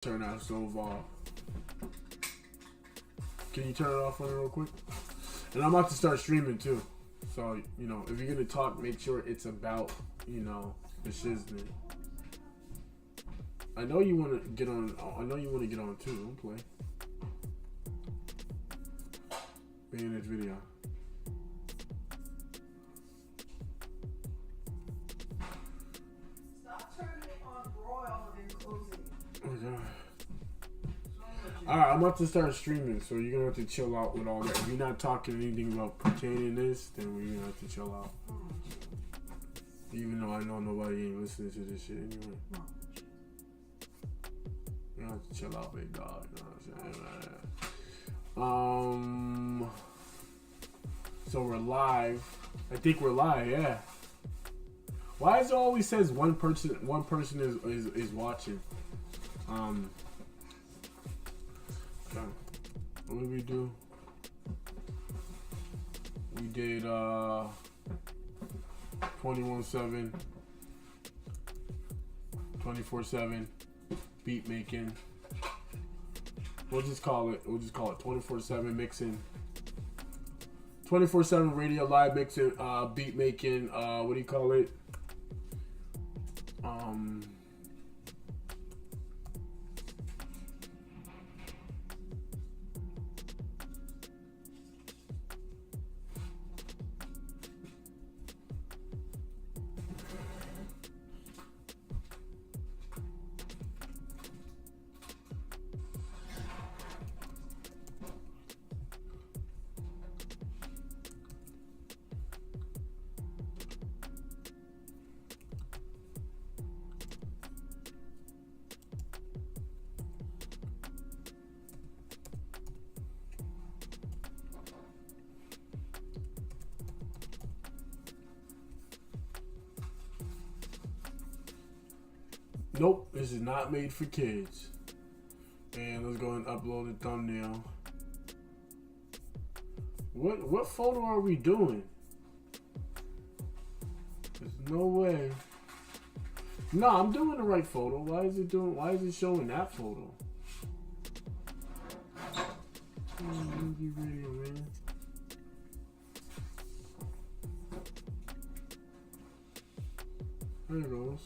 Turn that stove off. Can you turn it off for me real quick? And I'm about to start streaming too. So, you know, if you're gonna talk, make sure it's about, you know, the shiznit. I know you wanna get on too, don't play. Be in this video. Stop turning it on broil and closing it. Oh my god. Alright, I'm about to start streaming, so you're gonna have to chill out with all that. If you're not talking anything about pertaining this, then we're gonna have to chill out. Even though I know nobody ain't listening to this shit anyway. You have to chill out, big dog. You know what I'm saying? So we're live. I think we're live, yeah. Why is it always says one person is watching? Okay. What did we do? We did 21/7, 24/7 beat making. We'll just call it 24/7 mixing. 24/7 radio live mixing, beat making, what do you call it? Nope, this is not made for kids. And let's go and upload the thumbnail. What photo are we doing? There's no way. No, I'm doing the right photo. Why is it showing that photo? Video, man. There it goes.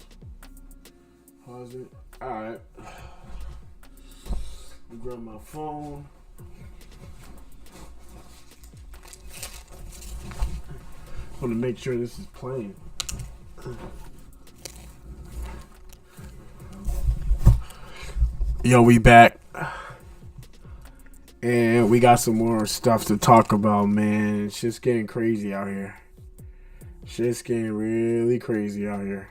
Pause it. Alright. Grab my phone. I want to make sure this is playing. Yo, we back. And we got some more stuff to talk about, man. Shit's getting crazy out here. Shit's getting really crazy out here.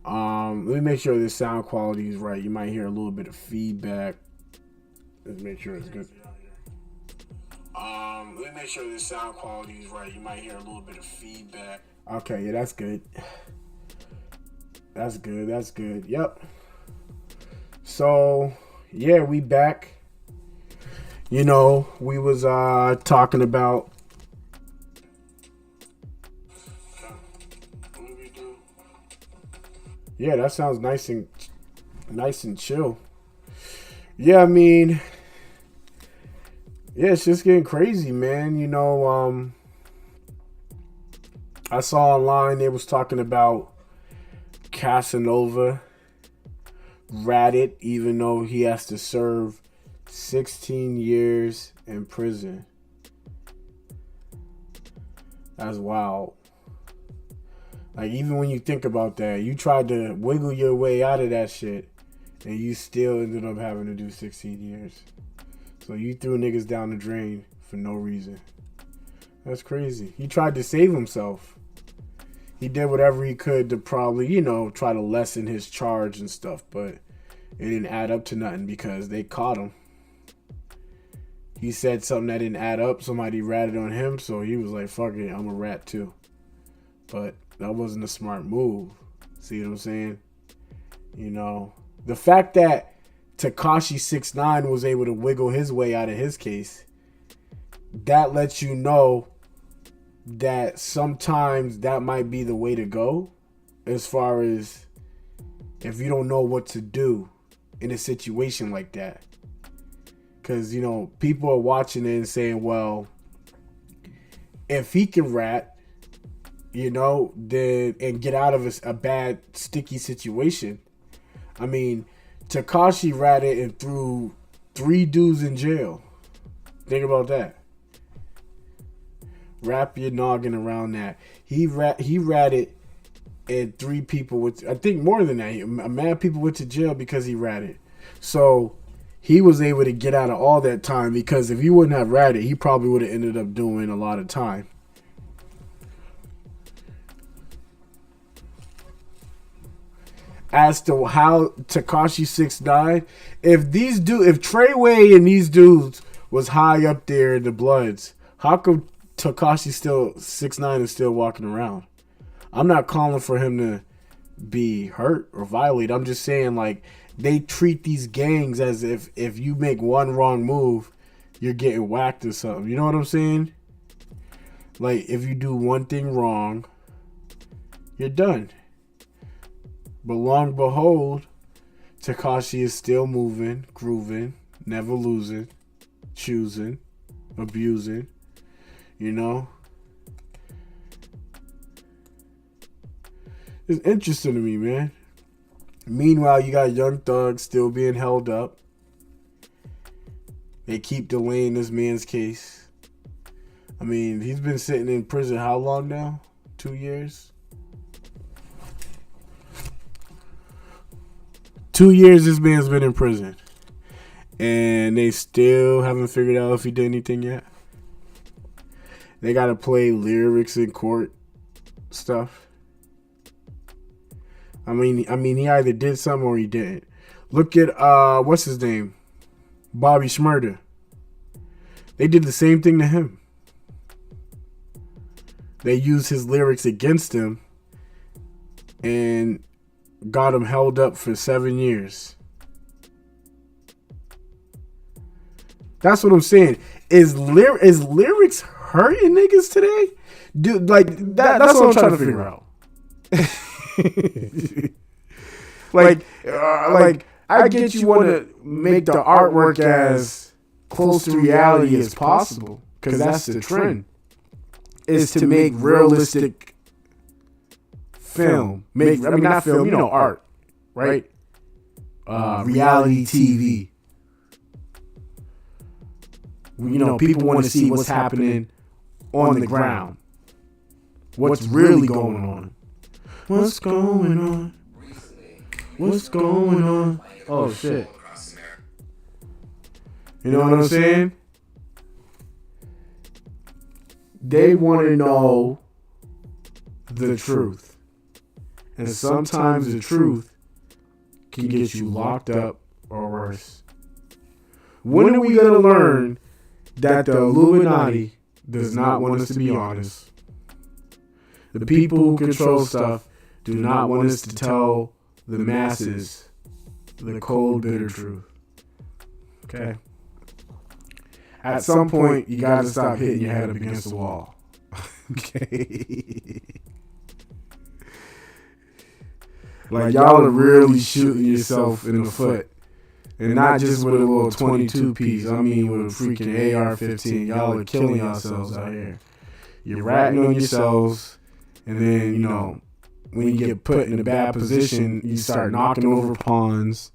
Let me make sure the sound quality is right. You might hear a little bit of feedback. Let's make sure it's good. Let me make sure the sound quality is right. You might hear a little bit of feedback. Okay, yeah, that's good. That's good. That's good. Yep. So, yeah, we back. You know, we was talking about. Yeah, that sounds nice and chill. Yeah, I mean, yeah, it's just getting crazy, man. You know, I saw online they was talking about Casanova ratted, even though he has to serve 16 years in prison. That's wild. Like, even when you think about that, you tried to wiggle your way out of that shit, and you still ended up having to do 16 years. So you threw niggas down the drain for no reason. That's crazy. He tried to save himself. He did whatever he could to probably, you know, try to lessen his charge and stuff, but it didn't add up to nothing because they caught him. He said something that didn't add up. Somebody ratted on him, so he was like, fuck it, I'm a rat too. But that wasn't a smart move. See what I'm saying? You know, the fact that Tekashi 6ix9ine was able to wiggle his way out of his case, that lets you know that sometimes that might be the way to go as far as if you don't know what to do. in a situation like that. Because, you know, people are watching it and saying, well, if he can rat, you know, then and get out of a bad, sticky situation. I mean, Tekashi ratted and threw 3 dudes in jail. Think about that. Wrap your noggin around that. He ratted and 3 people with, I think more than that. Mad people went to jail because he ratted. So he was able to get out of all that time, because if he wouldn't have ratted, he probably would have ended up doing a lot of time. As to how Tekashi 6ix9ine, if Treyway and these dudes was high up there in the Bloods, how come Tekashi 6ix9ine is still walking around? I'm not calling for him to be hurt or violated. I'm just saying, like, they treat these gangs as if you make one wrong move, you're getting whacked or something. You know what I'm saying? Like, if you do one thing wrong, you're done. But long behold, Tekashi is still moving, grooving, never losing, choosing, abusing, you know? It's interesting to me, man. Meanwhile, you got Young Thug still being held up. They keep delaying this man's case. I mean, he's been sitting in prison how long now? 2 years? 2 years this man's been in prison. And they still haven't figured out if he did anything yet. They got to play lyrics in court stuff. I mean, he either did something or he didn't. Look at, what's his name? Bobby Shmurda. They did the same thing to him. They used his lyrics against him and got him held up for 7 years. That's what I'm saying. Is lyrics hurting niggas today? Dude, like, that's what I'm trying to figure out. like I get you want to make the artwork as close to reality as possible, because that's the trend, is to make realistic film. Not film, you know, art, right? Reality TV. You know, people want to see what's happening on the ground. What's really going on. What's going on? What's going on? Oh, shit. You know what I'm saying? They want to know the truth. And sometimes the truth can get you locked up or worse. When are we going to learn that the Illuminati does not want us to be honest? The people who control stuff do not want us to tell the masses the cold, bitter truth. Okay? At some point, you gotta stop hitting your head up against the wall. Okay? Like, y'all are really shooting yourself in the foot. And not just with a little 22 piece. I mean, with a freaking AR-15. Y'all are killing yourselves out here. You're ratting on yourselves. And then, you know, when you get put in a bad position, you start knocking over pawns.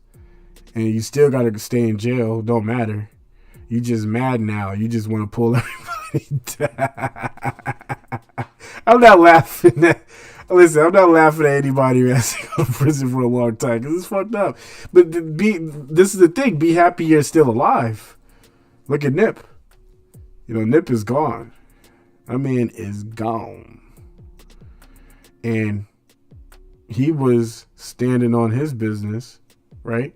And you still got to stay in jail. Don't matter. You just mad now. You just want to pull everybody down. I'm not laughing at... Listen, I'm not laughing at anybody who has to go to prison for a long time, because it's fucked up. But this is the thing. Be happy you're still alive. Look at Nip. You know, Nip is gone. That man is gone. And he was standing on his business, right?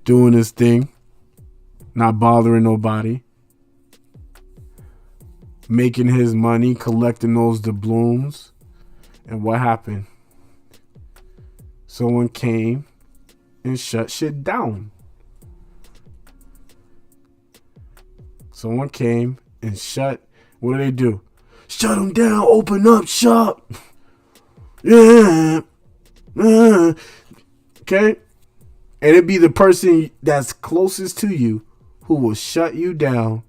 Doing his thing. Not bothering nobody. Making his money, collecting those doubloons. And what happened? Someone came and shut shit down. Someone came and shut... What do? Shut them down, open up shop. Yeah. Okay? And it'd be the person that's closest to you who will shut you down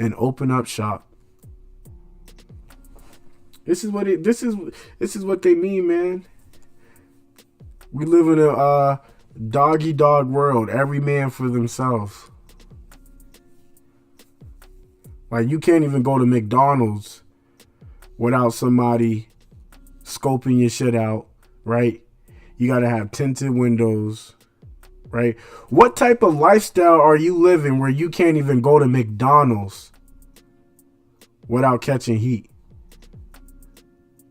and open up shop. This is what they mean, man. We live in a doggy dog world. Every man for themselves. Like, you can't even go to McDonald's without somebody scoping your shit out, right? You gotta have tinted windows, right? What type of lifestyle are you living where you can't even go to McDonald's without catching heat?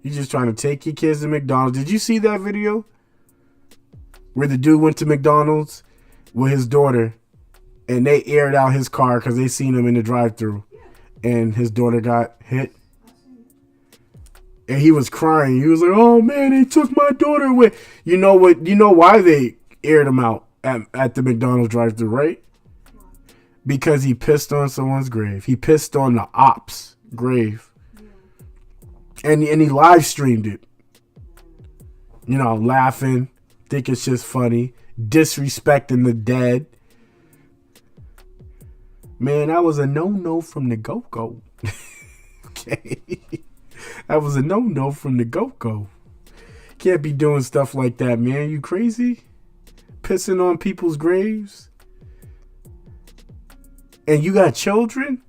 You just trying to take your kids to McDonald's. Did you see that video where the dude went to McDonald's with his daughter and they aired out his car because they seen him in the drive-thru, and his daughter got hit? And he was crying. He was like, "Oh man, they took my daughter away." You know what? You know why they aired him out at the McDonald's drive-thru, right? Because he pissed on someone's grave. He pissed on the ops' grave. And he live streamed it. You know, laughing, think it's just funny, disrespecting the dead. Man, that was a no-no from the go-go. Okay. That was a no-no from the go-go. Can't be doing stuff like that, man. You crazy? Pissing on people's graves? And you got children?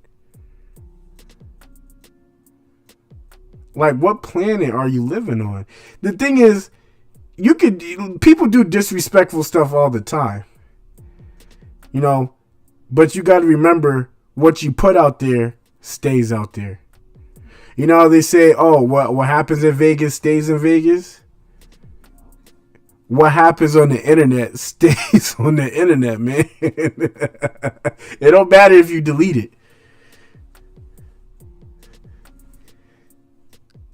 Like, what planet are you living on? The thing is, people do disrespectful stuff all the time. You know, but you got to remember, what you put out there stays out there. You know how they say, oh, what happens in Vegas stays in Vegas? What happens on the internet stays on the internet, man. It don't matter if you delete it.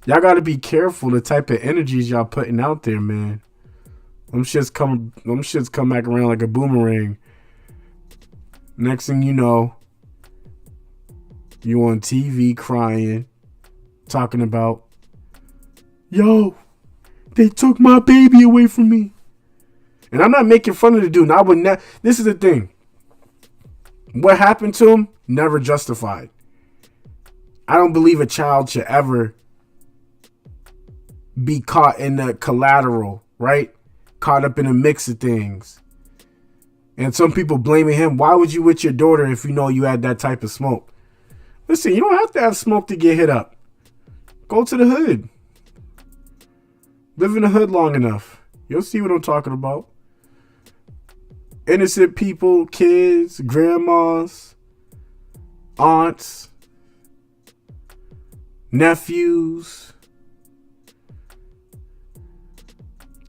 Y'all got to be careful the type of energies y'all putting out there, man. Them shits come back around like a boomerang. Next thing you know, you on TV crying, talking about, "Yo, they took my baby away from me." And I'm not making fun of the dude. This is the thing. What happened to him, never justified. I don't believe a child should ever be caught in the collateral, right? Caught up in a mix of things. And some people blaming him. Why would you with your daughter if you know you had that type of smoke? Listen, you don't have to have smoke to get hit up. Go to the hood. Live in the hood long enough. You'll see what I'm talking about. Innocent people, kids, grandmas, aunts, nephews,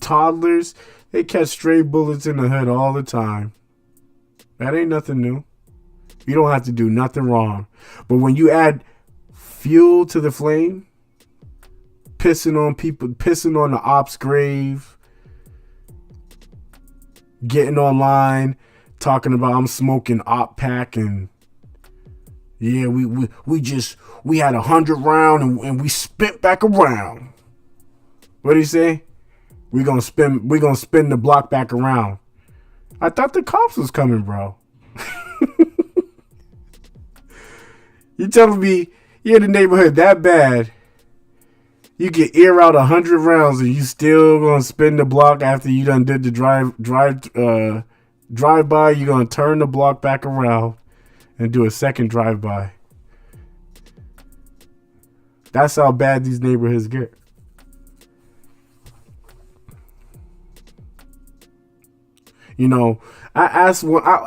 toddlers, they catch stray bullets in the hood all the time. That ain't nothing new. You don't have to do nothing wrong. But when you add fuel to the flame, pissing on people, pissing on the ops' grave, getting online, talking about I'm smoking op pack, and yeah, we had 100 round and we spent back around. What did he say? We gonna spin the block back around. I thought the cops was coming, bro. You telling me you're in the neighborhood that bad? You can air out 100 rounds and you still gonna spin the block after you done did the drive by? You gonna turn the block back around and do a second drive by? That's how bad these neighborhoods get. You know, I asked when I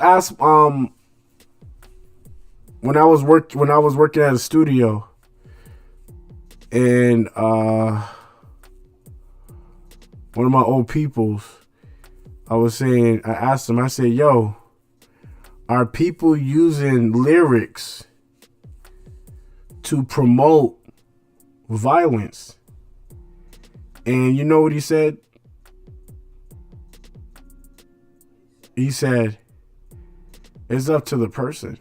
was working at a studio, and one of my old peoples, I asked him, I said, "Yo, are people using lyrics to promote violence?" And you know what he said? He said, it's up to the person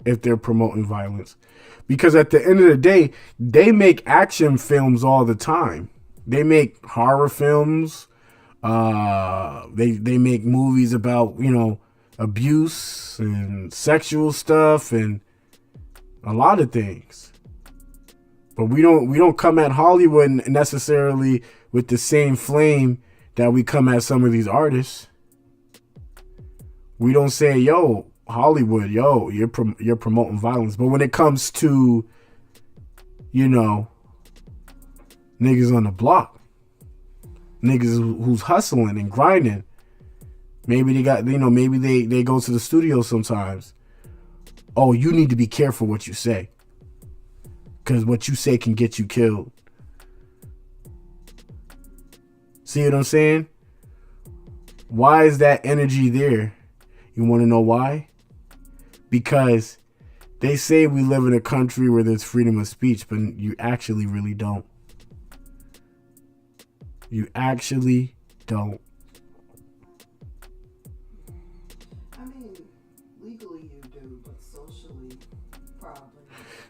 if they're promoting violence. Because at the end of the day, they make action films all the time. They make horror films, They make movies about, abuse and sexual stuff and a lot of things. But we don't come at Hollywood necessarily with the same flame that we come at some of these artists. We don't say, yo, Hollywood, yo, you're promoting violence. But when it comes to, niggas on the block, niggas who's hustling and grinding, maybe they got, maybe they go to the studio sometimes. Oh, you need to be careful what you say, because what you say can get you killed. See what I'm saying? Why is that energy there? You want to know why? Because they say we live in a country where there's freedom of speech, but you actually really don't. You actually don't. I mean, legally you do, but socially, probably.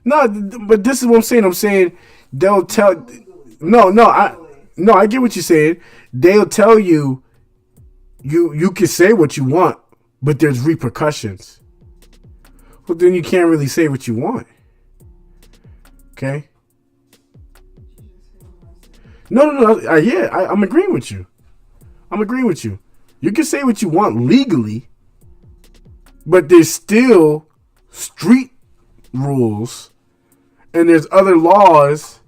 No, but this is what I'm saying. I'm saying they'll tell. No, I get what you're saying. They'll tell you, you can say what you want, but there's repercussions. Well, then you can't really say what you want. Okay? No. Yeah, I'm agreeing with you. You can say what you want legally, but there's still street rules, and there's other laws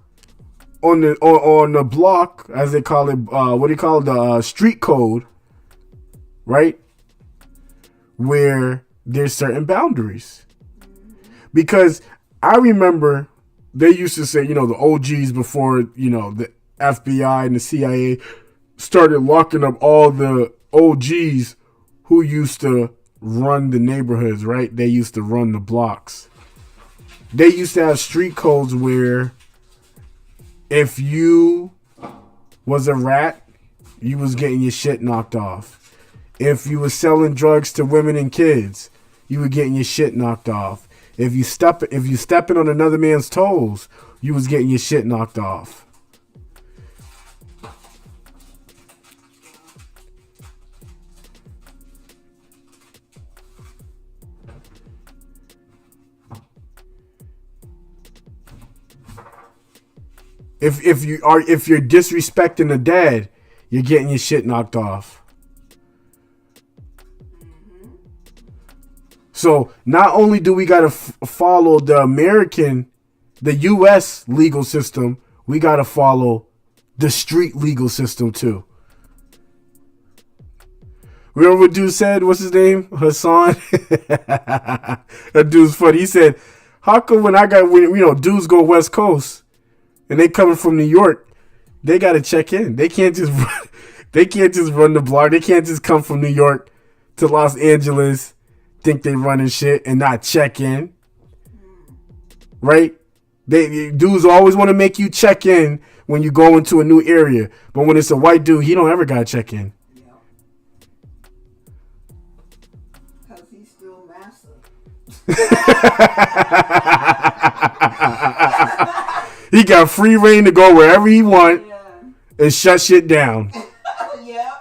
on the block, as they call it. What do you call it? The street code, right? Where there's certain boundaries. Because I remember they used to say, the OGs before, the FBI and the CIA started locking up all the OGs who used to run the neighborhoods, right? They used to run the blocks. They used to have street codes where if you was a rat, you was getting your shit knocked off. If you was selling drugs to women and kids, you were getting your shit knocked off. If you stepping on another man's toes, you was getting your shit knocked off. If you're disrespecting the dead, you're getting your shit knocked off. So not only do we gotta follow the U.S. legal system, we gotta follow the street legal system too. Remember what dude said? What's his name? Hassan. That dude's funny. He said, "How come when dudes go West Coast and they coming from New York, they gotta check in. They can't just run the block. They can't just come from New York to Los Angeles." Think they running shit and not check in, right? Dudes always want to make you check in when you go into a new area, but when it's a white dude, he don't ever gotta check in. Yeah. Cause he's still massa. He got free reign to go wherever he want and shut shit down. Yeah.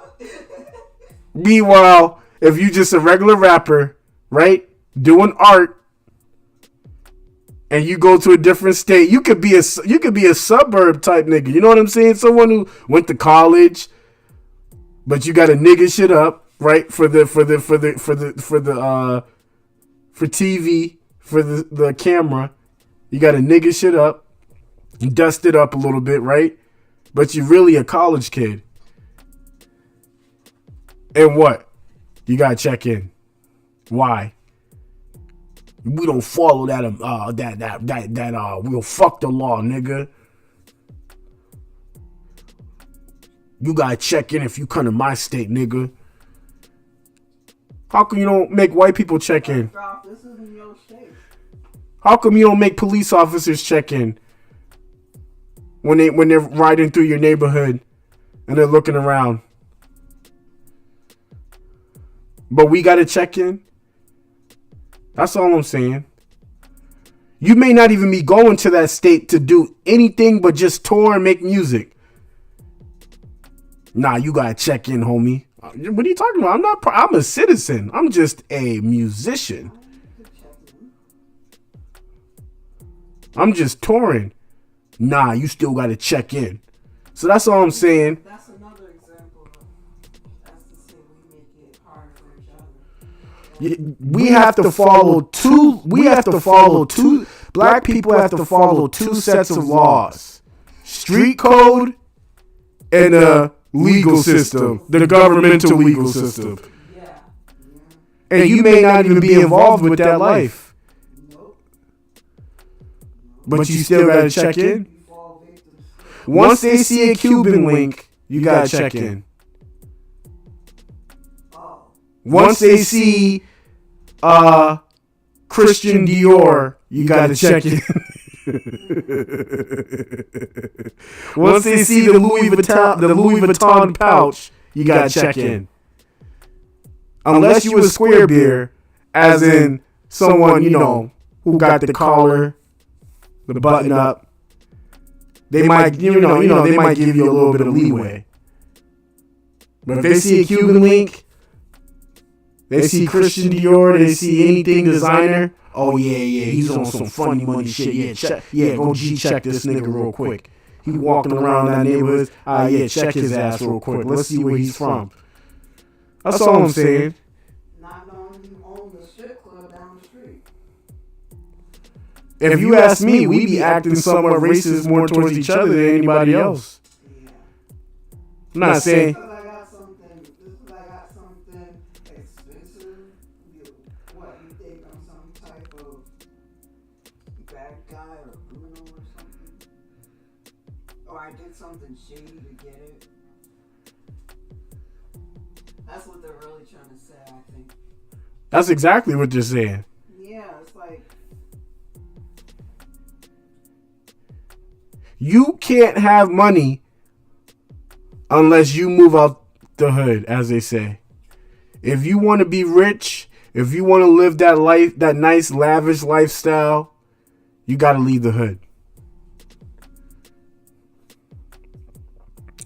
Meanwhile, if you just a regular rapper, right, doing art, and you go to a different state, you could be a suburb type nigga. You know what I'm saying? Someone who went to college, but you got to nigga shit up, right? For TV, for the camera, you got to nigga shit up, dust it up a little bit, right? But you're really a college kid. And what? You got to check in. Why? We don't follow that. We'll fuck the law, nigga. You gotta check in if you come to my state, nigga. How come you don't make white people check in? This isn't your state. How come you don't make police officers check in when they're riding through your neighborhood and they're looking around? But we gotta check in. That's all I'm saying. You may not even be going to that state to do anything but just tour and make music. Nah, you gotta check in, homie. What are you talking about? I'm a citizen. I'm just a musician. I'm just touring. Nah, you still gotta check in. So that's all I'm saying. That's another example of, that's to say we make it hard for each other. We have to follow two. Black people have to follow two sets of laws: street code and the legal system, the governmental legal system. Yeah. And you may not even be involved with that life, but you still gotta check in. Once they see a Cuban link, you gotta check in. Once they see Christian Dior, you gotta check in. Once they see the Louis Vuitton pouch, you gotta check in. Unless you a square beer, as in someone who got the collar, the button up. They might, they might give you a little bit of leeway. But if they see a Cuban link, they see Christian Dior, they see anything designer. Oh yeah, he's on some funny money shit. Go G-check this nigga real quick. He walking around that neighborhood. Check his ass real quick. Let's see where he's from. That's all I'm saying. Not knowing you own the strip club down the street. If you ask me, we be acting somewhat racist more towards each other than anybody else. Yeah. I'm not saying. Just 'cause I got something expensive, what, you think I'm some type of bad guy or criminal or something? Or I did something shady to get it? That's what they're really trying to say, I think. That's exactly what they're saying. Yeah, it's like, you can't have money unless you move out the hood, as they say. If you want to be rich, if you want to live that life, that nice, lavish lifestyle, you got to leave the hood.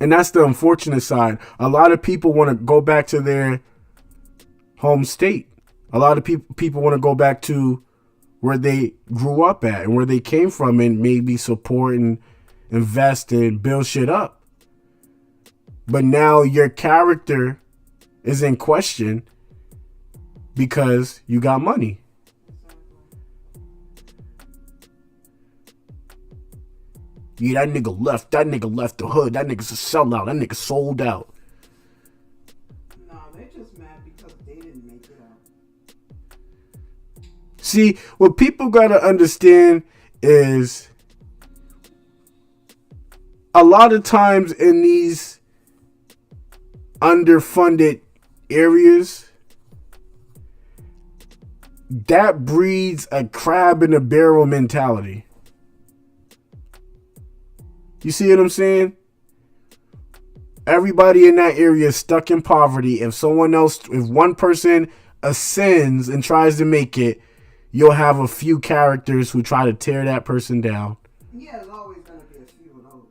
And that's the unfortunate side. A lot of people want to go back to their home state. A lot of people want to go back to where they grew up at and where they came from and maybe support and invest and build shit up. But now your character is in question because you got money. Yeah, that nigga left the hood. That nigga's a sellout. That nigga sold out. no, they're just mad because they didn't make it out. See, what people gotta understand is a lot of times in these underfunded areas, that breeds a crab in a barrel mentality. You see what I'm saying? Everybody in that area is stuck in poverty. If one person ascends and tries to make it, you'll have a few characters who try to tear that person down. Yeah, there's always going to be a few of those.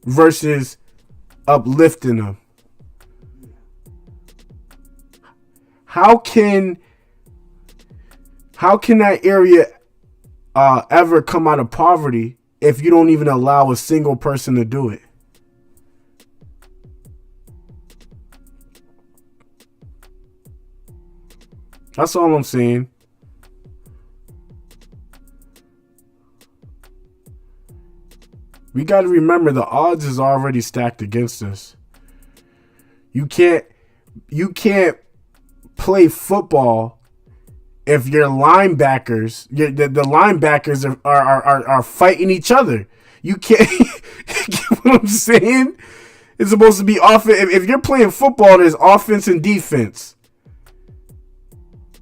Versus uplifting them. Yeah. How can that area ever come out of poverty if you don't even allow a single person to do it? That's all I'm saying. We got to remember the odds is already stacked against us. You can't play football if your linebackers, the linebackers are fighting each other. You can't. You get what I'm saying? It's supposed to be offense. If you're playing football, there's offense and defense.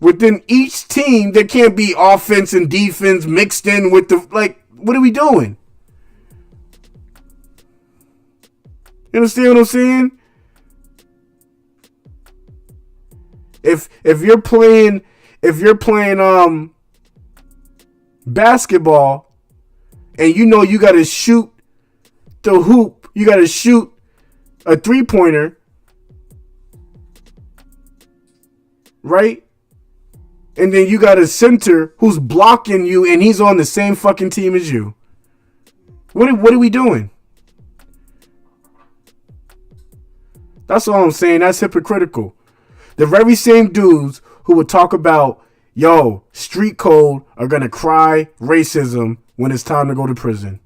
Within each team, there can't be offense and defense mixed in with what are we doing? You understand what I'm saying? If you're playing basketball and you know you got to shoot the hoop. You got to shoot a 3-pointer. Right? And then you got a center who's blocking you and he's on the same fucking team as you. What are we doing? That's all I'm saying. That's hypocritical. The very same dudes who would talk about, yo, street code are going to cry racism when it's time to go to prison.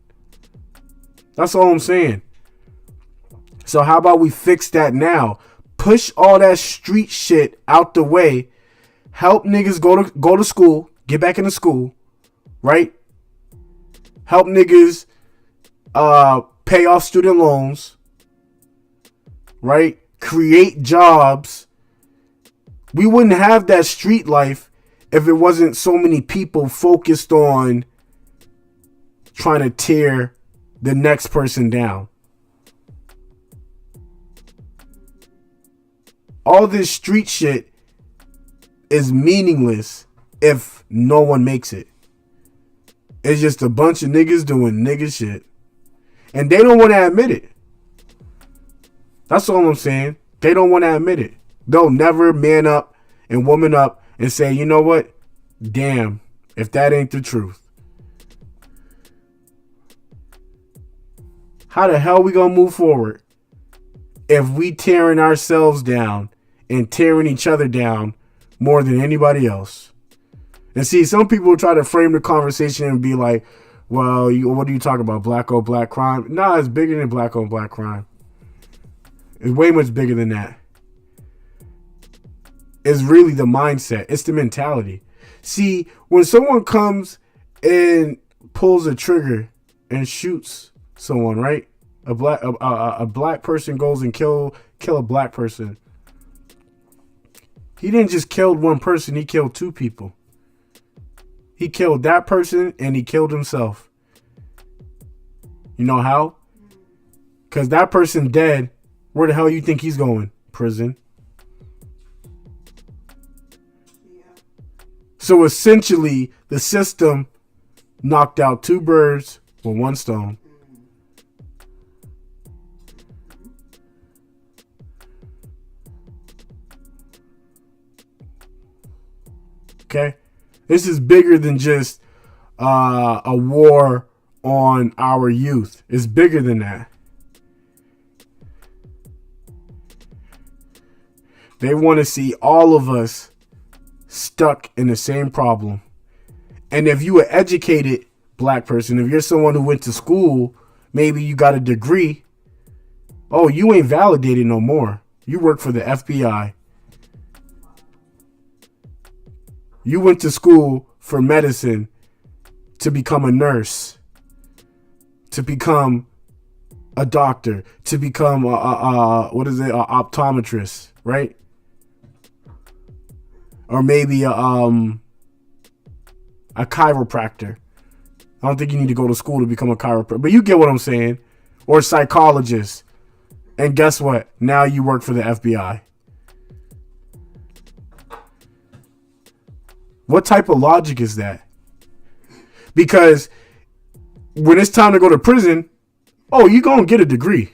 That's all I'm saying. So how about we fix that now? Push all that street shit out the way. Help niggas go to school. Get back into school. Right? Help niggas pay off student loans. Right? Create jobs. We wouldn't have that street life if it wasn't so many people focused on trying to tear the next person down. All this street shit is meaningless if no one makes it. It's just a bunch of niggas doing nigga shit. And they don't want to admit it. That's all I'm saying. They don't want to admit it. They'll never man up and woman up and say, you know what? Damn, if that ain't the truth. How the hell we gonna move forward if we tearing ourselves down and tearing each other down more than anybody else? And see, some people try to frame the conversation and be like, well, what are you talking about? Black on black crime? Nah, it's bigger than black on black crime. It's way much bigger than that. It's really the mindset. It's the mentality. See, when someone comes and pulls a trigger and shoots someone, right? A black person goes and kill a black person. He didn't just kill one person, he killed two people. He killed that person and he killed himself. You know how? Because that person dead, where the hell you think he's going? Prison. Yeah. So essentially, the system knocked out two birds with one stone. Okay? This is bigger than just a war on our youth. It's bigger than that. They want to see all of us stuck in the same problem. And if you an educated black person, if you're someone who went to school, maybe you got a degree, oh, you ain't validated no more. You work for the FBI. You went to school for medicine to become a nurse, to become a doctor, to become an optometrist, right? Or maybe a chiropractor. I don't think you need to go to school to become a chiropractor, but you get what I'm saying. Or a psychologist. And guess what? Now you work for the FBI. What type of logic is that? Because when it's time to go to prison, oh, you're going to get a degree.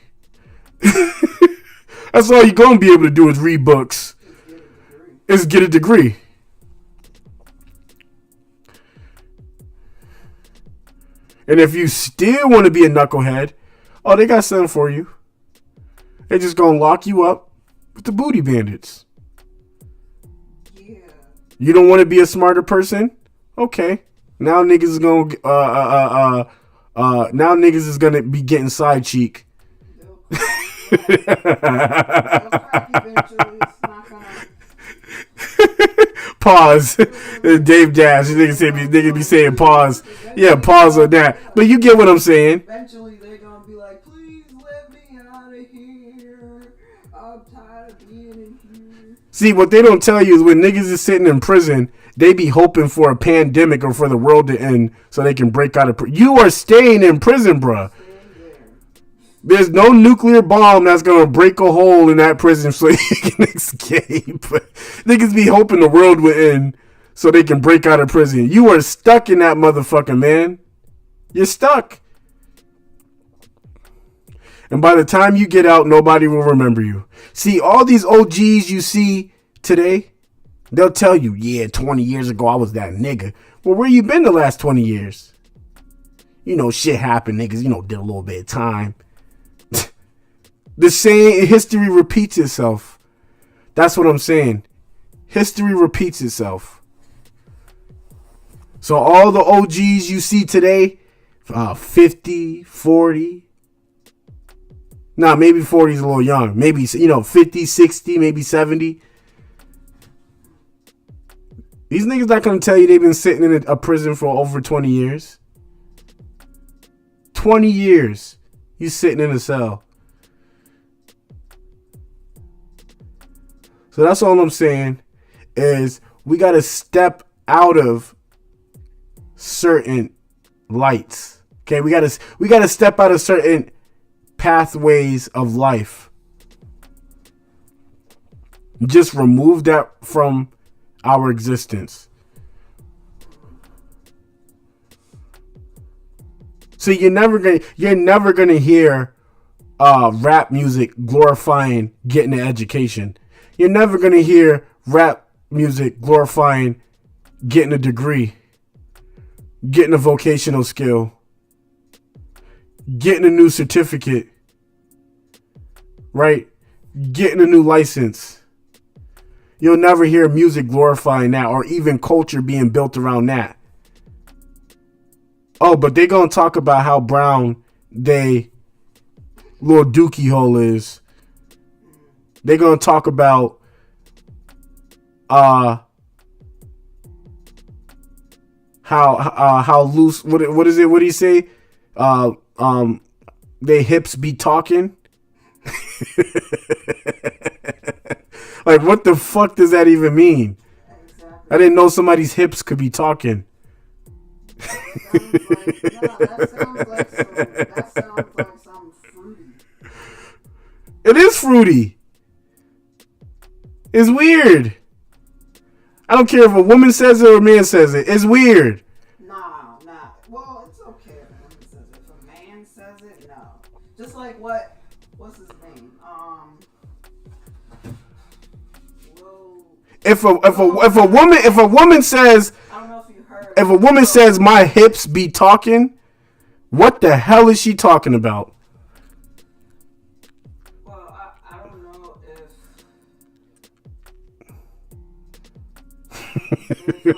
That's all you're going to be able to do is read books. Is get a degree. And if you still want to be a knucklehead, oh, they got something for you. They're just going to lock you up with the booty bandits. Yeah. You don't want to be a smarter person? Okay. Now niggas is going to now niggas is going to be getting side cheek. Pause. Dave Dash. Niggas be saying pause. Yeah, pause on that. But you get what I'm saying. Eventually they're gonna be like, please let me out of here. I'm tired of being in here. See, what they don't tell you is when niggas is sitting in prison, they be hoping for a pandemic or for the world to end so they can break out of prison. You are staying in prison, bruh. There's no nuclear bomb that's going to break a hole in that prison so you can escape. Niggas be hoping the world will end so they can break out of prison. You are stuck in that motherfucker, man. You're stuck. And by the time you get out, nobody will remember you. See, all these OGs you see today, they'll tell you, yeah, 20 years ago, I was that nigga. Well, where you been the last 20 years? You know, shit happened, niggas, did a little bit of time. The same history repeats itself. That's what I'm saying. History repeats itself. So all the OGs you see today, 50, 40. Nah, maybe 40 is a little young. Maybe, 50, 60, maybe 70. These niggas not going to tell you they've been sitting in a prison for over 20 years. 20 years. You sitting in a cell. So that's all I'm saying is we got to step out of certain lights. Okay, we got to step out of certain pathways of life. Just remove that from our existence. So you're never gonna hear rap music glorifying getting an education. You're never gonna hear rap music glorifying getting a degree, getting a vocational skill, getting a new certificate, right? Getting a new license. You'll never hear music glorifying that or even culture being built around that. Oh, but they're going to talk about how brown they little dookie hole is. They're going to talk about how loose, what is it? What do you say? They hips be talking. Like, what the fuck does that even mean? Exactly. I didn't know somebody's hips could be talking. That sounds like something fruity. It is fruity. It's weird. I don't care if a woman says it or a man says it. It's weird. Nah. Well, it's okay if a woman says it. If a man says it, no. Just like what's his name? If a woman says, I don't know if you heard. If a woman says my hips be talking, what the hell is she talking about? Well, I don't know if you've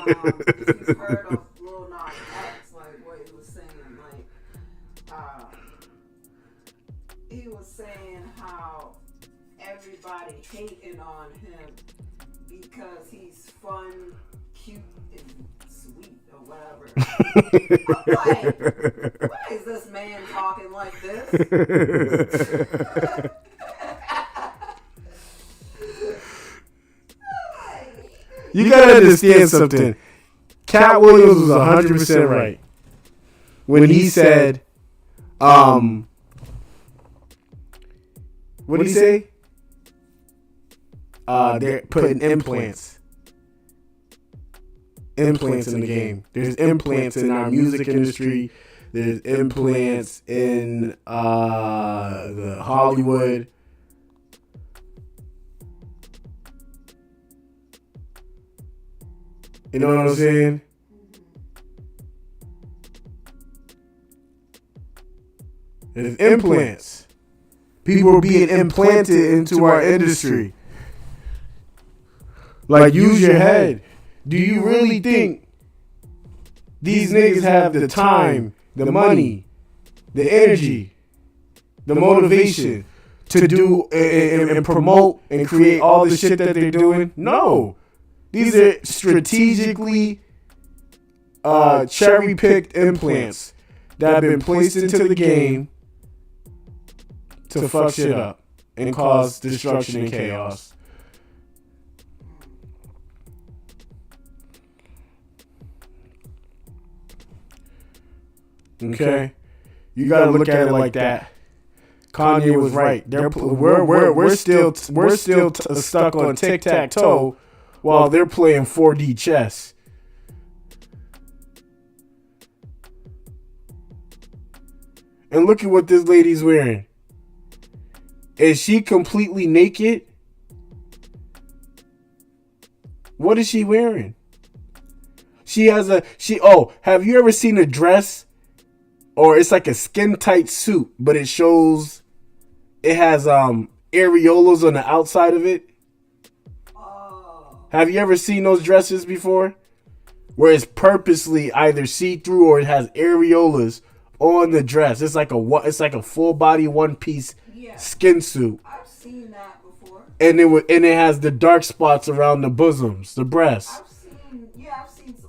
heard of Lil Nas X, like what he was saying, he was saying how everybody hating on him because he's fun, cute, and sweet, or whatever. I'm like, why is this man talking like this? You gotta understand something. Cat Williams was 100% right when he said, what did he say? They're putting implants in the game. There's implants in our music industry. There's implants in the Hollywood. You know what I'm saying? There's implants. People are being implanted into our industry. Like, use your head. Do you really think these niggas have the time, the money, the energy, the motivation to do and promote and create all the shit that they're doing? No. These are strategically cherry-picked implants that have been placed into the game to fuck shit up and cause destruction and chaos. Okay, you gotta look at it like that. Kanye was right. We're still stuck on tic-tac-toe while they're playing 4D chess. And look at what this lady's wearing. Is she completely naked? What is she wearing? Have you ever seen a dress, or it's like a skin tight suit, but it has areolas on the outside of it? Oh. Have you ever seen those dresses before? Where it's purposely either see-through or it has areolas on the dress. It's like a full body one piece skin suit. I've seen that before. And it has the dark spots around the bosoms, the breasts.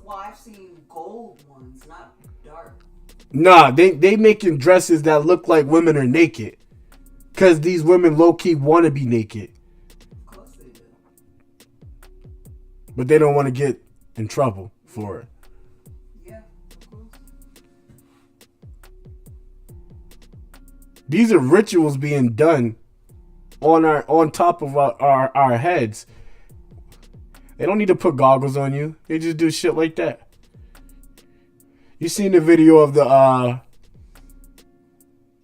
I've seen gold ones, not dark. Nah, they making dresses that look like women are naked. Cause these women low key want to be naked. Of course they do. But they don't want to get in trouble for it. Yeah, of course. These are rituals being done on top of our heads. They don't need to put goggles on you. They just do shit like that. You seen the video of the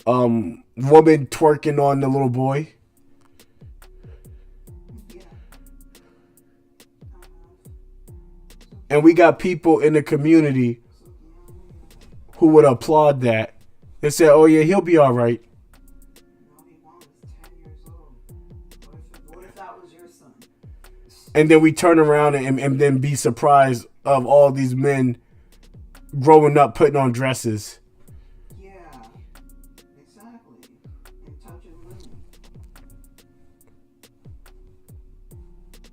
woman twerking on the little boy? Yeah. And we got people in the community who would applaud that and say, "Oh yeah, he'll be all right." No, he won't. He's 10 years old. What if that was your son? And then we turn around and then be surprised of all these men growing up putting on dresses. Yeah, exactly. And touching women.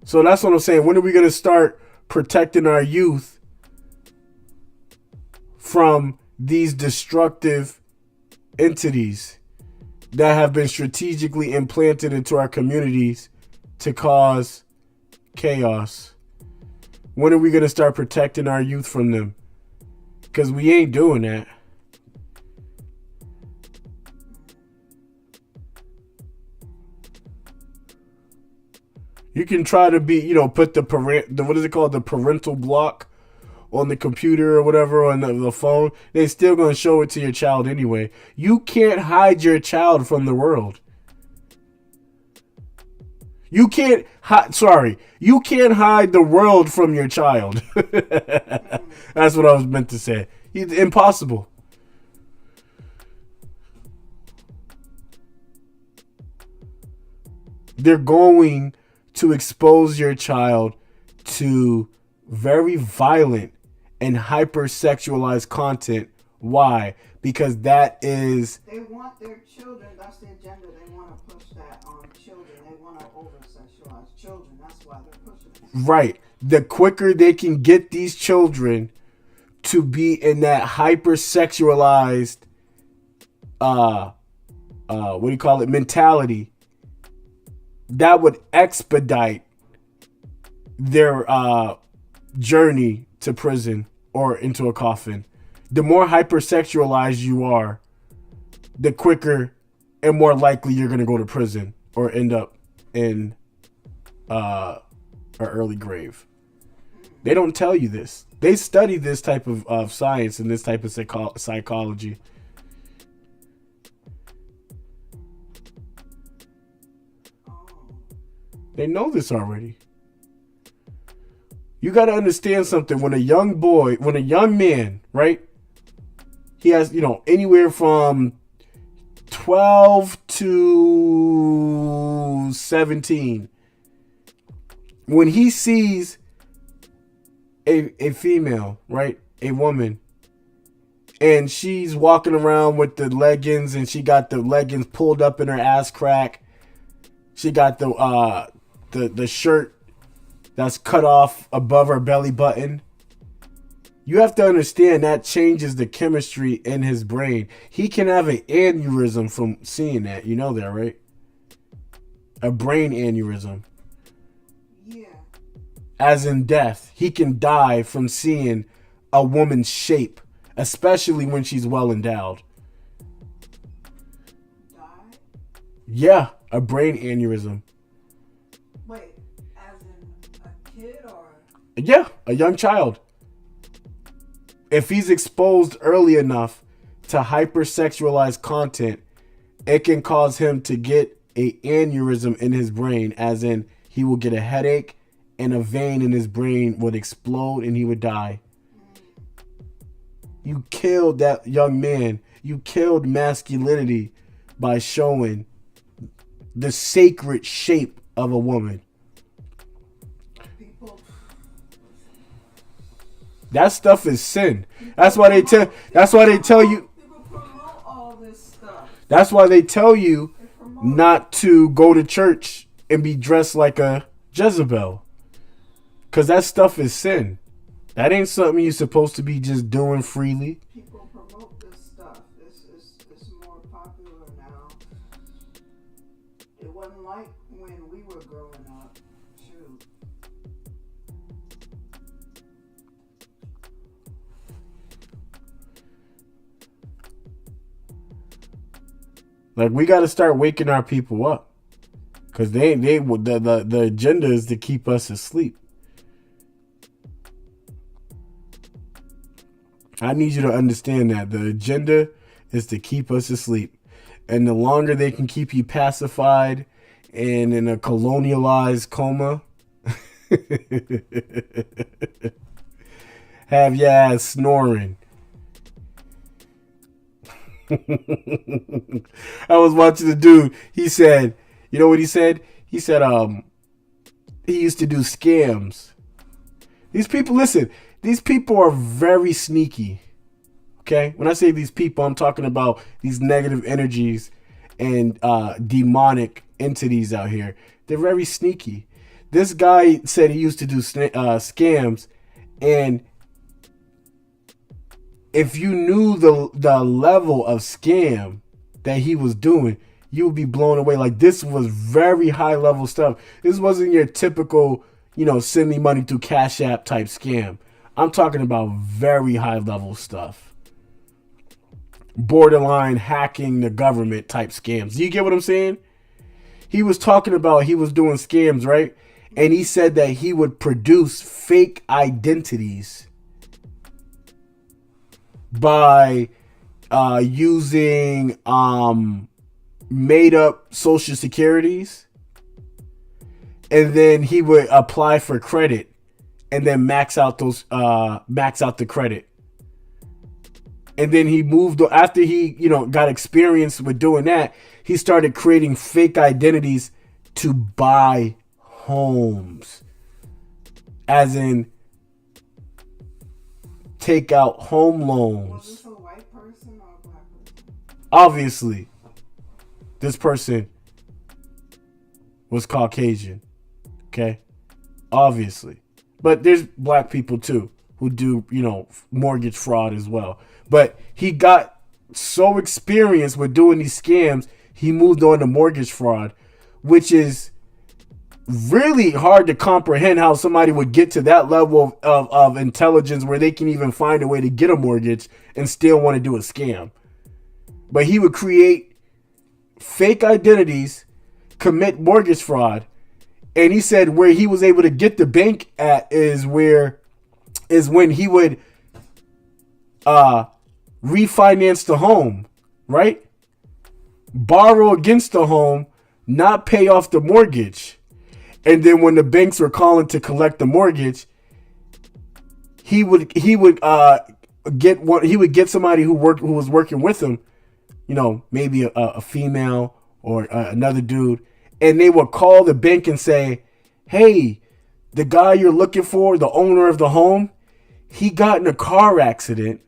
So that's what I'm saying. When are we going to start protecting our youth from these destructive entities that have been strategically implanted into our communities to cause chaos? When are we going to start protecting our youth from them? Because we ain't doing that. You can try to put the what is it called? The parental block on the computer or whatever, on the phone. They're still going to show it to your child anyway. You can't hide your child from the world. You can't hide the world from your child. That's what I was meant to say. It's impossible. They're going to expose your child to very violent and hypersexualized content. Why? Because that is... They want their children, that's the agenda. They want to push that on children. They want to over-sexualize children. That's why they're pushing it. Right. The quicker they can get these children to be in that hypersexualized, mentality, that would expedite their journey to prison or into a coffin. The more hypersexualized you are, the quicker and more likely you're going to go to prison or end up in an early grave. They don't tell you this. They study this type of science and this type of psychology. They know this already. You got to understand something. When a young man, right? He has, anywhere from 12 to 17. When he sees a female, right? A woman, and she's walking around with the leggings, and she got the leggings pulled up in her ass crack. She got the shirt that's cut off above her belly button. You have to understand that changes the chemistry in his brain. He can have an aneurysm from seeing that. You know that, right? A brain aneurysm. Yeah. As in death. He can die from seeing a woman's shape, especially when she's well endowed. Die? Yeah, a brain aneurysm. Wait, as in a kid or? Yeah, a young child. If he's exposed early enough to hypersexualized content, it can cause him to get a aneurysm in his brain, as in he will get a headache and a vein in his brain would explode and he would die. You killed that young man. You killed masculinity by showing the sacred shape of a woman. That stuff is sin. That's why they tell you. People promote all this stuff. That's why they tell you not to go to church and be dressed like a Jezebel. Because that stuff is sin. That ain't something you're supposed to be just doing freely. People promote this stuff. It's more popular now. It wasn't like when we were growing up. Shoot. Like, we got to start waking our people up. Because the agenda is to keep us asleep. I need you to understand that the agenda is to keep us asleep. And the longer they can keep you pacified and in a colonialized coma, have your ass snoring. I was watching the dude. He said, you know what he said? He said, he used to do scams. These people, listen, these people are very sneaky. Okay? When I say these people, I'm talking about these negative energies and demonic entities out here. They're very sneaky. This guy said he used to do scams, and if you knew the level of scam that he was doing, you would be blown away. Like, this was very high level stuff. This wasn't your typical, send me money through Cash App type scam. I'm talking about very high level stuff. Borderline hacking the government type scams. Do you get what I'm saying? He was talking about he was doing scams, right? And he said that he would produce fake identities by using made up social securities, and then he would apply for credit and then max out the credit. And then he moved, after he got experience with doing that, he started creating fake identities to buy homes, as in take out home loans. Was this a white person or a black person? Obviously, this person was Caucasian. Okay? Obviously. But there's black people too who do, mortgage fraud as well. But he got so experienced with doing these scams, he moved on to mortgage fraud, which is really hard to comprehend how somebody would get to that level of intelligence where they can even find a way to get a mortgage and still want to do a scam. But he would create fake identities, commit mortgage fraud, and he said where he was able to get the bank at is when he would refinance the home, right? Borrow against the home, not pay off the mortgage. And then when the banks were calling to collect the mortgage, he would get somebody who was working with him, maybe a female or another dude, and they would call the bank and say, "Hey, the guy you're looking for, the owner of the home, he got in a car accident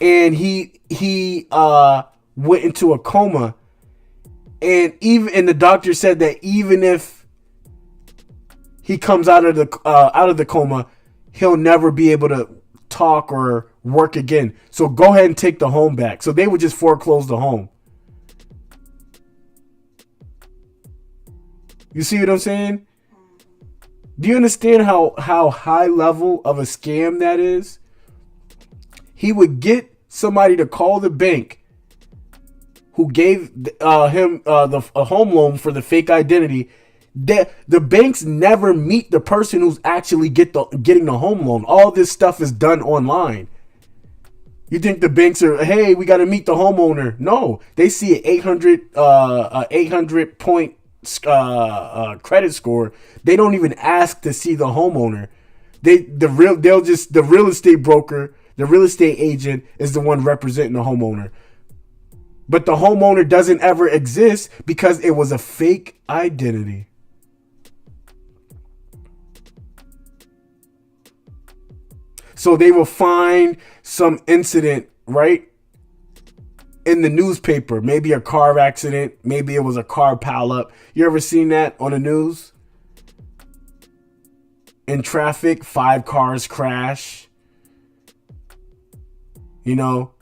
and he went into a coma, and the doctor said that even if he comes out of the coma, he'll never be able to talk or work again. So go ahead and take the home back." So they would just foreclose the home. You see what I'm saying? Do you understand how high level of a scam that is? He would get somebody to call the bank who gave him a home loan for the fake identity. The banks never meet the person who's actually getting the home loan. All this stuff is done online. You think the banks are, hey, we got to meet the homeowner? No, they see an 800 point credit score. They don't even ask to see the homeowner. The real estate broker, the real estate agent is the one representing the homeowner. But the homeowner doesn't ever exist because it was a fake identity. So they will find some incident, right, in the newspaper. Maybe a car accident. Maybe it was a car pileup. You ever seen that on the news? In traffic, 5 cars crash. You know,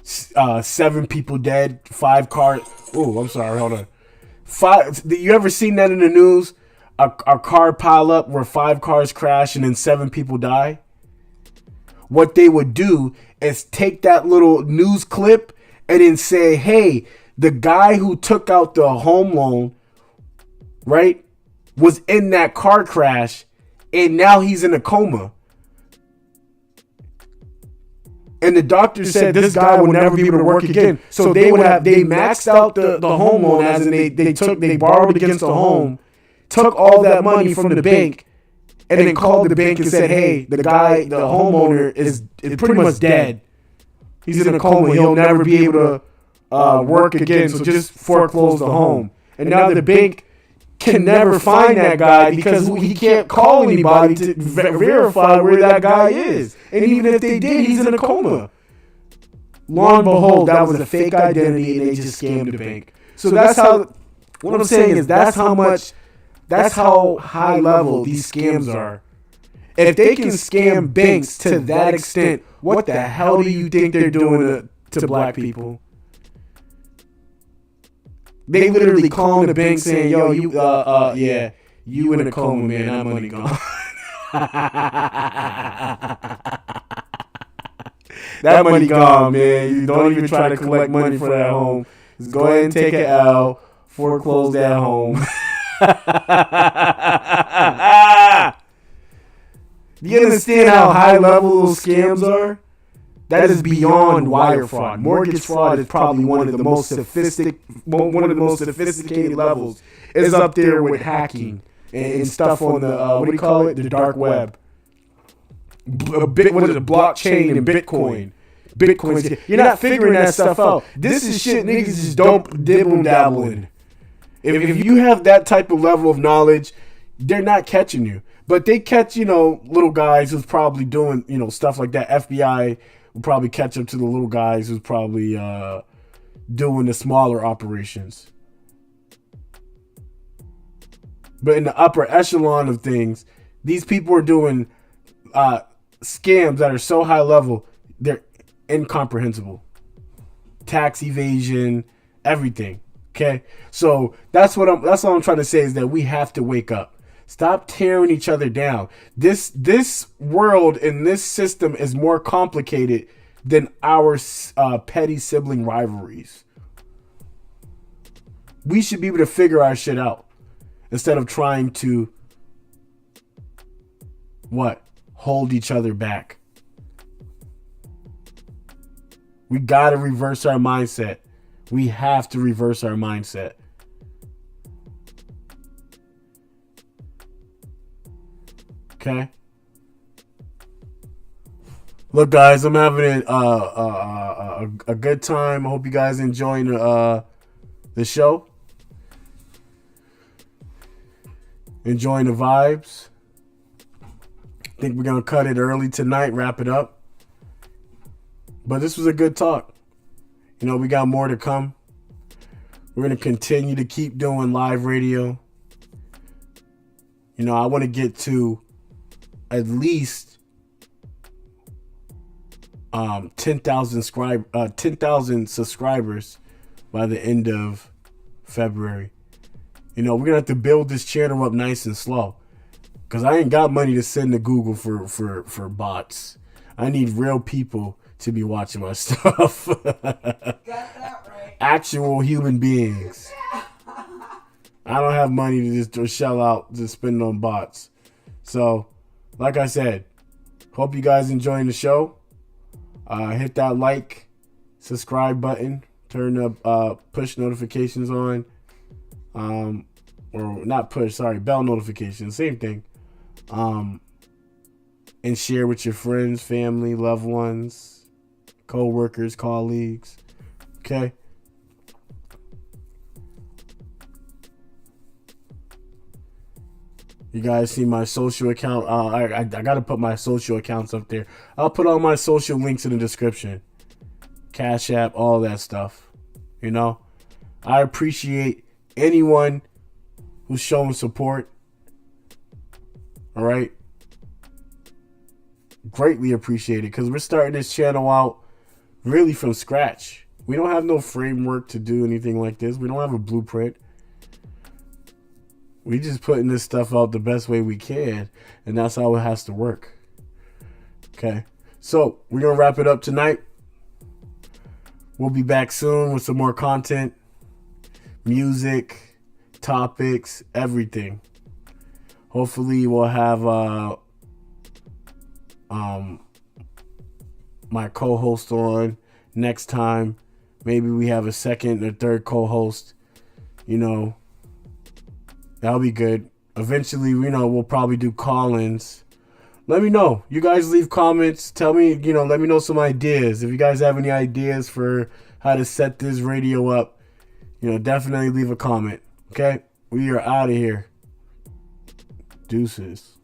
7 people dead, 5 cars. Oh, I'm sorry. Hold on. 5. You ever seen that in the news? A car pileup where 5 cars crash and then 7 people die. What they would do is take that little news clip and then say, hey, the guy who took out the home loan, right, was in that car crash and now he's in a coma. And the doctor said this guy will never be able to work again. So they maxed out the home loan, as in they borrowed against the home, took all that money from the bank, and then called the bank and said, hey, the homeowner is pretty much dead. He's in a coma. He'll never be able to work again, so just foreclose the home. And now the bank can never find that guy because he can't call anybody to verify where that guy is. And even if they did, he's in a coma. Lo and behold, that was a fake identity and they just scammed the bank. So that's how, what I'm saying is that's how high level these scams are. If they can scam banks to that extent, what the hell do you think they're doing to black people? They literally calling the bank saying, yo, you in a coma, man, that money gone. That money gone, man. You don't even try to collect money for that home. Just go ahead and take an L, foreclose that home. Do you understand how high level those scams are? That is beyond wire fraud. Mortgage fraud is probably one of the most sophisticated levels. It's up there with hacking and stuff on the the dark web. What is it? Blockchain and Bitcoin. You're not figuring that stuff out. This is shit niggas just don't dibble dabble in. If you have that type of level of knowledge, they're not catching you. But they catch, little guys who's probably doing, stuff like that. FBI will probably catch up to the little guys who's probably doing the smaller operations. But in the upper echelon of things, these people are doing scams that are so high level, they're incomprehensible. Tax evasion, everything. Okay? So that's all I'm trying to say is that we have to wake up. Stop tearing each other down. This world and this system is more complicated than our petty sibling rivalries. We should be able to figure our shit out instead of trying to hold each other back. We got to reverse our mindset. We have to reverse our mindset. Okay. Look, guys, I'm having a good time. I hope you guys enjoying the show. Enjoying the vibes. I think we're gonna cut it early tonight. Wrap it up. But this was a good talk. We got more to come. We're gonna continue to keep doing live radio. I want to get to at least 10,000 subscribers by the end of February. We're gonna have to build this channel up nice and slow, because I ain't got money to send to Google for bots. I need real people to be watching my stuff. Got that right. Actual human beings. I don't have money to just shell out to spend on bots. So, like I said, hope you guys enjoying the show. Hit that like, subscribe button, turn the push notifications on, or not push, sorry, bell notifications, same thing. And share with your friends, family, loved ones, co-workers, colleagues. Okay. You guys see my social account. I got to put my social accounts up there. I'll put all my social links in the description. Cash App, all that stuff. You know, I appreciate anyone who's showing support. All right. Greatly appreciate it, because we're starting this channel out really from scratch. We don't have no framework to do anything like this. We don't have a blueprint. We just putting this stuff out the best way we can, and that's how it has to work. Okay, so we're gonna wrap it up tonight. We'll be back soon with some more content, music, topics, everything. Hopefully we'll have my co-host on next time. Maybe we have a second or third co-host. You know, that'll be good. Eventually, you know, we'll probably do call-ins. Let me know. You guys leave comments. Tell me, you know, let me know some ideas. If you guys have any ideas for how to set this radio up, you know, definitely leave a comment. Okay? We are out of here. Deuces.